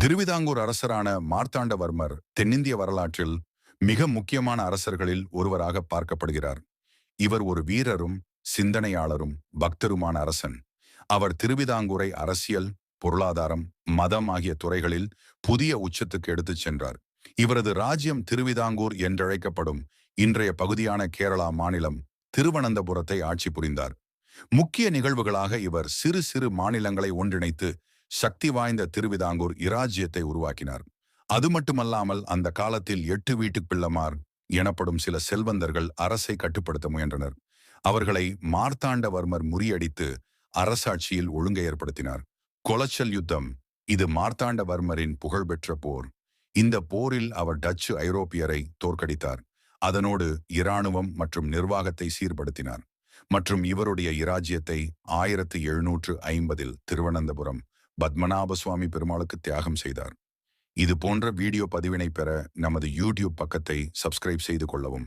திருவிதாங்கூர் அரசரான மார்த்தாண்டவர்மர் தென்னிந்திய வரலாற்றில் மிக முக்கியமான அரசர்களில் ஒருவராக பார்க்கப்படுகிறார். இவர் ஒரு வீரரும் சிந்தனையாளரும் பக்தருமான அரசன். அவர் திருவிதாங்கூரை அரசியல், பொருளாதாரம், மதம் ஆகிய துறைகளில் புதிய உச்சத்துக்கு எடுத்துச் சென்றார். இவரது ராஜ்யம் திருவிதாங்கூர் என்றழைக்கப்படும் இன்றைய பகுதியான கேரளா மாநிலம் திருவனந்தபுரத்தை ஆட்சி புரிந்தார். முக்கிய நிகழ்வுகளாக இவர் சிறு சிறு மாநிலங்களை ஒன்றிணைத்து சக்தி வாய்ந்த திருவிதாங்கூர் இராஜ்யத்தை உருவாக்கினார். அது மட்டுமல்லாமல் அந்த காலத்தில் 8 வீட்டுப் பிள்ளமார் எனப்படும் சில செல்வந்தர்கள் அரசை கட்டுப்படுத்த முயன்றனர். அவர்களை மார்த்தாண்டவர்மர் முறியடித்து அரசாட்சியில் ஒழுங்கை ஏற்படுத்தினார். கொளச்சல் யுத்தம், இது மார்த்தாண்டவர்மரின் புகழ்பெற்ற போர். இந்த போரில் அவர் டச்சு ஐரோப்பியரை தோற்கடித்தார். அதனோடு இராணுவம் மற்றும் நிர்வாகத்தை சீர்படுத்தினார். மற்றும் இவருடைய இராஜ்யத்தை 1750 திருவனந்தபுரம் பத்மநாப சுவாமி பெருமாளுக்கு தியாகம் செய்தார். இது போன்ற வீடியோ பதிவினை பெற நமது யூடியூப் பக்கத்தை சப்ஸ்கிரைப் செய்து கொள்ளவும்.